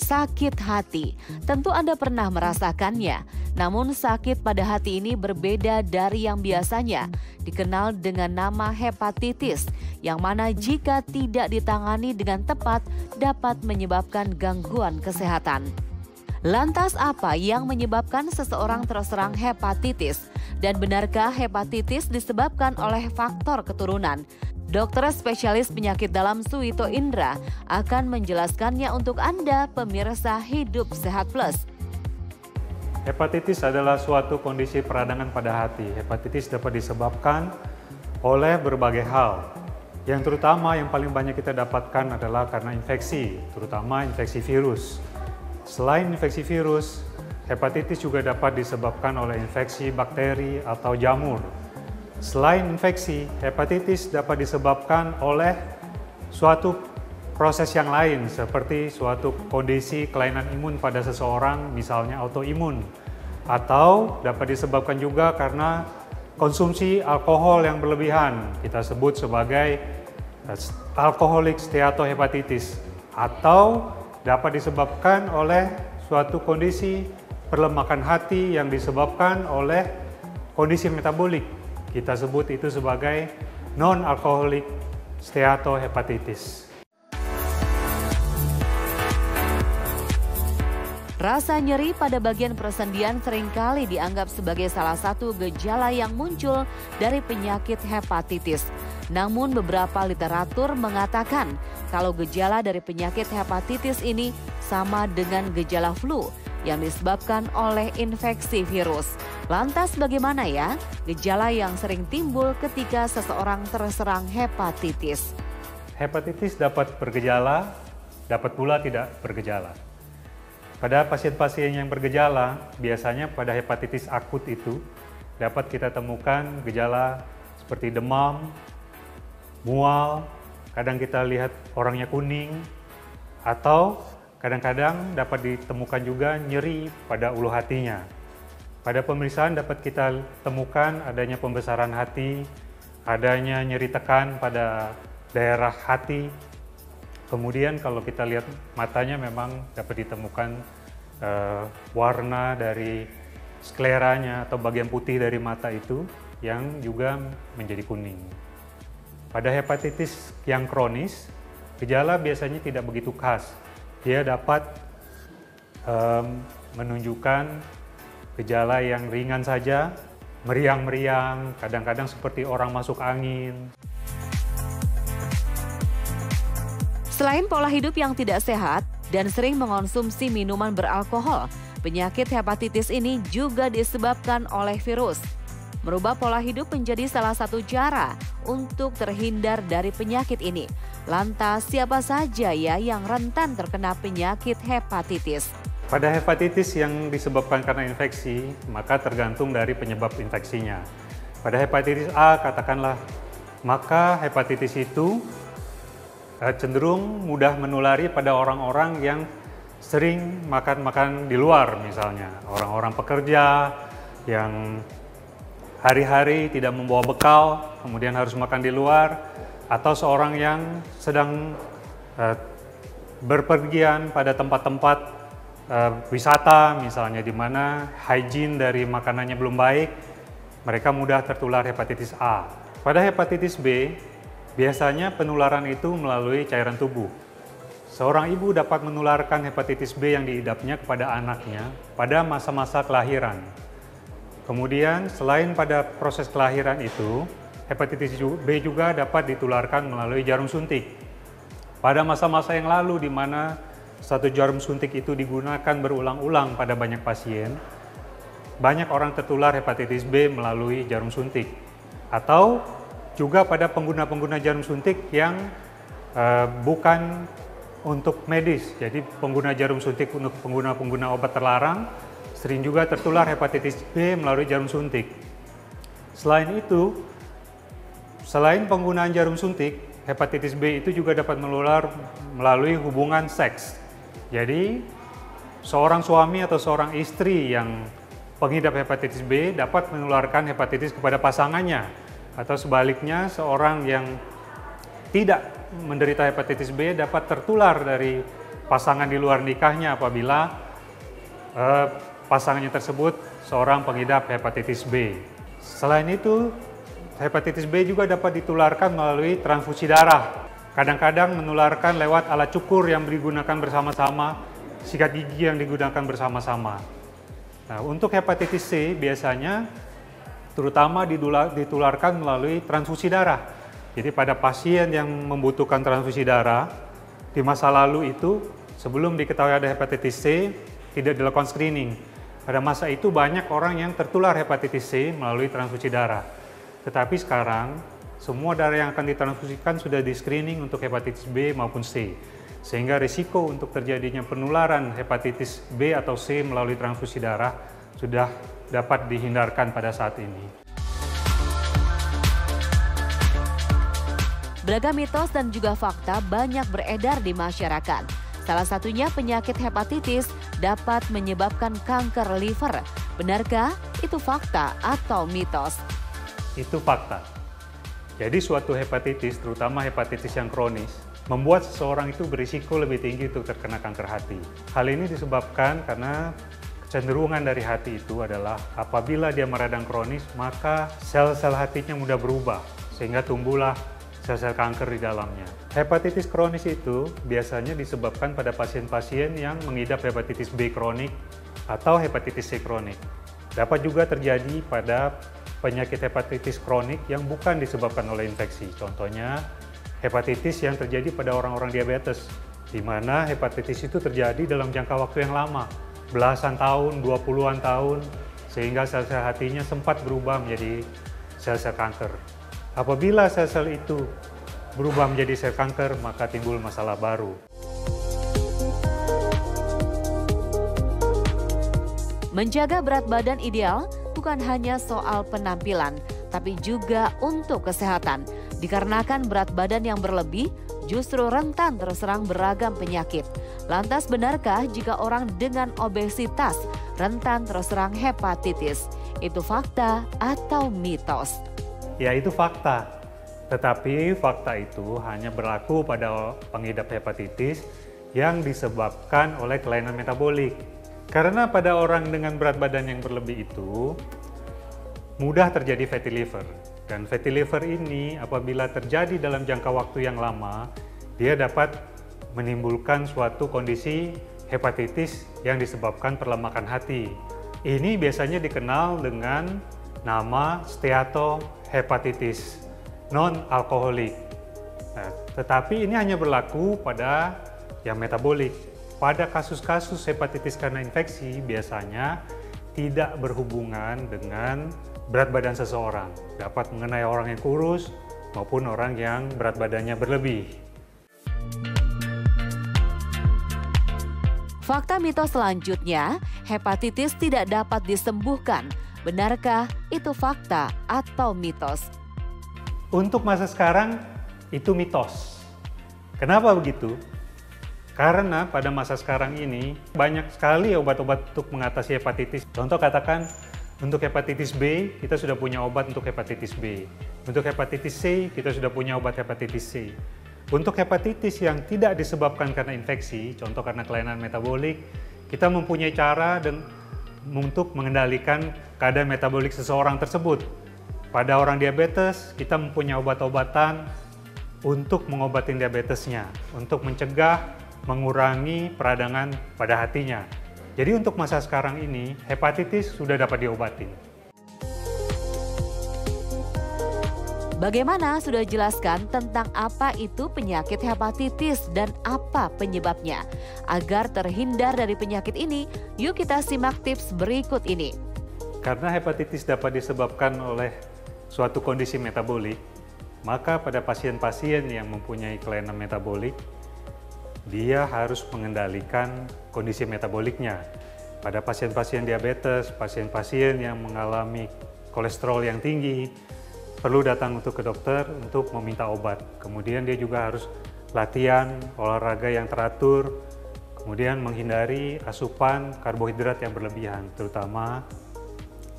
sakit hati. Tentu Anda pernah merasakannya. Namun sakit pada hati ini berbeda dari yang biasanya, dikenal dengan nama hepatitis, yang mana jika tidak ditangani dengan tepat dapat menyebabkan gangguan kesehatan. Lantas apa yang menyebabkan seseorang terserang hepatitis? Dan benarkah hepatitis disebabkan oleh faktor keturunan? Dokter spesialis penyakit dalam Suwito Indra akan menjelaskannya untuk Anda pemirsa Hidup Sehat Plus. Hepatitis adalah suatu kondisi peradangan pada hati. Hepatitis dapat disebabkan oleh berbagai hal. Yang terutama yang paling banyak kita dapatkan adalah karena infeksi, terutama infeksi virus. Selain infeksi virus, hepatitis juga dapat disebabkan oleh infeksi bakteri atau jamur. Selain infeksi, hepatitis dapat disebabkan oleh suatu proses yang lain seperti suatu kondisi kelainan imun pada seseorang, misalnya autoimun, atau dapat disebabkan juga karena konsumsi alkohol yang berlebihan, kita sebut sebagai alcoholic steatohepatitis, atau dapat disebabkan oleh suatu kondisi perlemakan hati yang disebabkan oleh kondisi metabolik. Kita sebut itu sebagai non-alcoholic steatohepatitis. Rasa nyeri pada bagian persendian seringkali dianggap sebagai salah satu gejala yang muncul dari penyakit hepatitis. Namun beberapa literatur mengatakan kalau gejala dari penyakit hepatitis ini sama dengan gejala flu yang disebabkan oleh infeksi virus. Lantas bagaimana ya gejala yang sering timbul ketika seseorang terserang hepatitis? Hepatitis dapat bergejala, dapat pula tidak bergejala. Pada pasien-pasien yang bergejala, biasanya pada hepatitis akut itu dapat kita temukan gejala seperti demam, mual, kadang kita lihat orangnya kuning, atau kadang-kadang dapat ditemukan juga nyeri pada ulu hatinya. Pada pemeriksaan dapat kita temukan adanya pembesaran hati, adanya nyeri tekan pada daerah hati. Kemudian kalau kita lihat matanya memang dapat ditemukan warna dari skleranya atau bagian putih dari mata itu yang juga menjadi kuning. Pada hepatitis yang kronis, gejala biasanya tidak begitu khas. Dia dapat menunjukkan gejala yang ringan saja, meriang-meriang, kadang-kadang seperti orang masuk angin. Selain pola hidup yang tidak sehat dan sering mengonsumsi minuman beralkohol, penyakit hepatitis ini juga disebabkan oleh virus. Merubah pola hidup menjadi salah satu cara untuk terhindar dari penyakit ini. Lantas siapa saja ya yang rentan terkena penyakit hepatitis? Pada hepatitis yang disebabkan karena infeksi, maka tergantung dari penyebab infeksinya. Pada hepatitis A katakanlah, maka hepatitis itu cenderung mudah menulari pada orang-orang yang sering makan-makan di luar misalnya. Orang-orang pekerja yang hari-hari tidak membawa bekal, kemudian harus makan di luar, atau seorang yang sedang berpergian pada tempat-tempat wisata misalnya di mana hygiene dari makanannya belum baik, mereka mudah tertular hepatitis A. Pada hepatitis B, biasanya penularan itu melalui cairan tubuh. Seorang ibu dapat menularkan hepatitis B yang diidapnya kepada anaknya pada masa-masa kelahiran. Kemudian selain pada proses kelahiran itu, hepatitis B juga dapat ditularkan melalui jarum suntik. Pada masa-masa yang lalu di mana satu jarum suntik itu digunakan berulang-ulang pada banyak pasien, banyak orang tertular hepatitis B melalui jarum suntik. Atau juga pada pengguna-pengguna jarum suntik yang bukan untuk medis, jadi pengguna jarum suntik untuk pengguna-pengguna obat terlarang, sering juga tertular hepatitis B melalui jarum suntik. Selain itu, selain penggunaan jarum suntik, hepatitis B itu juga dapat menular melalui hubungan seks. Jadi, seorang suami atau seorang istri yang pengidap hepatitis B dapat menularkan hepatitis kepada pasangannya. Atau sebaliknya, seorang yang tidak menderita hepatitis B dapat tertular dari pasangan di luar nikahnya apabila pasangannya tersebut seorang pengidap hepatitis B. Selain itu, hepatitis B juga dapat ditularkan melalui transfusi darah. Kadang-kadang menularkan lewat alat cukur yang digunakan bersama-sama, sikat gigi yang digunakan bersama-sama. Nah, untuk hepatitis C biasanya terutama ditularkan melalui transfusi darah. Jadi pada pasien yang membutuhkan transfusi darah, di masa lalu itu sebelum diketahui ada hepatitis C, tidak dilakukan screening. Pada masa itu banyak orang yang tertular hepatitis C melalui transfusi darah. Tetapi sekarang, semua darah yang akan ditransfusikan sudah di-screening untuk hepatitis B maupun C. Sehingga risiko untuk terjadinya penularan hepatitis B atau C melalui transfusi darah sudah dapat dihindarkan pada saat ini. Beragam mitos dan juga fakta banyak beredar di masyarakat. Salah satunya penyakit hepatitis dapat menyebabkan kanker liver. Benarkah itu fakta atau mitos? Itu fakta. Jadi suatu hepatitis, terutama hepatitis yang kronis, membuat seseorang itu berisiko lebih tinggi untuk terkena kanker hati. Hal ini disebabkan karena kecenderungan dari hati itu adalah apabila dia meradang kronis, maka sel-sel hatinya mudah berubah, sehingga tumbuhlah sel-sel kanker di dalamnya. Hepatitis kronis itu biasanya disebabkan pada pasien-pasien yang mengidap hepatitis B kronik atau hepatitis C kronik. Dapat juga terjadi pada penyakit hepatitis kronik yang bukan disebabkan oleh infeksi. Contohnya, hepatitis yang terjadi pada orang-orang diabetes, di mana hepatitis itu terjadi dalam jangka waktu yang lama, belasan tahun, 20-an tahun, sehingga sel-sel hatinya sempat berubah menjadi sel-sel kanker. Apabila sel-sel itu berubah menjadi sel kanker, maka timbul masalah baru. Menjaga berat badan ideal bukan hanya soal penampilan, tapi juga untuk kesehatan. Dikarenakan berat badan yang berlebih justru rentan terserang beragam penyakit. Lantas benarkah jika orang dengan obesitas rentan terserang hepatitis? Itu fakta atau mitos? Ya, itu fakta. Tetapi fakta itu hanya berlaku pada pengidap hepatitis yang disebabkan oleh kelainan metabolik. Karena pada orang dengan berat badan yang berlebih itu mudah terjadi fatty liver. Dan fatty liver ini apabila terjadi dalam jangka waktu yang lama, dia dapat menimbulkan suatu kondisi hepatitis yang disebabkan perlemakan hati. Ini biasanya dikenal dengan nama steatohepatitis non-alkoholik. Nah, tetapi ini hanya berlaku pada yang metabolik. Pada kasus-kasus hepatitis karena infeksi biasanya tidak berhubungan dengan berat badan seseorang. Dapat mengenai orang yang kurus maupun orang yang berat badannya berlebih. Fakta mitos selanjutnya, hepatitis tidak dapat disembuhkan. Benarkah itu fakta atau mitos? Untuk masa sekarang, itu mitos. Kenapa begitu? Karena pada masa sekarang ini, banyak sekali obat-obat untuk mengatasi hepatitis. Contoh katakan, untuk hepatitis B, kita sudah punya obat untuk hepatitis B. Untuk hepatitis C, kita sudah punya obat hepatitis C. Untuk hepatitis yang tidak disebabkan karena infeksi, contoh karena kelainan metabolik, kita mempunyai cara untuk mengendalikan kadar metabolik seseorang tersebut. Pada orang diabetes, kita mempunyai obat-obatan untuk mengobati diabetesnya, untuk mencegah, mengurangi peradangan pada hatinya. Jadi untuk masa sekarang ini, hepatitis sudah dapat diobatin. Bagaimana sudah jelaskan tentang apa itu penyakit hepatitis dan apa penyebabnya? Agar terhindar dari penyakit ini, yuk kita simak tips berikut ini. Karena hepatitis dapat disebabkan oleh suatu kondisi metabolik, maka pada pasien-pasien yang mempunyai kelainan metabolik, dia harus mengendalikan kondisi metaboliknya. Pada pasien-pasien diabetes, pasien-pasien yang mengalami kolesterol yang tinggi, perlu datang ke dokter untuk meminta obat. Kemudian dia juga harus latihan, olahraga yang teratur, kemudian menghindari asupan karbohidrat yang berlebihan, terutama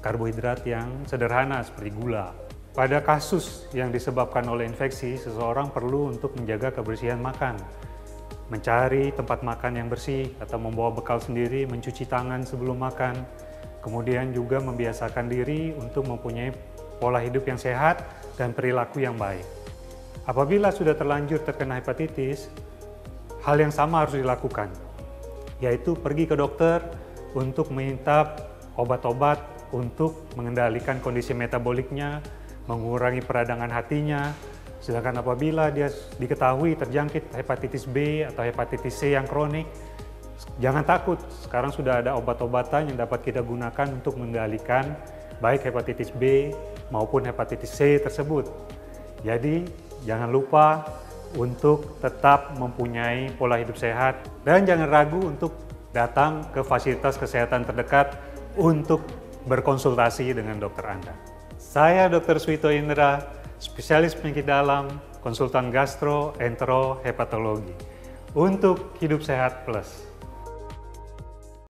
karbohidrat yang sederhana seperti gula. Pada kasus yang disebabkan oleh infeksi, seseorang perlu untuk menjaga kebersihan makan. mencari tempat makan yang bersih atau membawa bekal sendiri, mencuci tangan sebelum makan, kemudian juga membiasakan diri untuk mempunyai pola hidup yang sehat dan perilaku yang baik. Apabila sudah terlanjur terkena hepatitis, hal yang sama harus dilakukan, yaitu pergi ke dokter untuk meminta obat-obat untuk mengendalikan kondisi metaboliknya, mengurangi peradangan hatinya. Sedangkan apabila dia diketahui terjangkit hepatitis B atau hepatitis C yang kronik, jangan takut, sekarang sudah ada obat-obatan yang dapat kita gunakan untuk mengendalikan baik hepatitis B maupun hepatitis C tersebut. Jadi jangan lupa untuk tetap mempunyai pola hidup sehat dan jangan ragu untuk datang ke fasilitas kesehatan terdekat untuk berkonsultasi dengan dokter Anda. Saya Dr. Suito Indra, spesialis penyakit dalam, konsultan gastroenterohepatologi untuk Hidup Sehat Plus.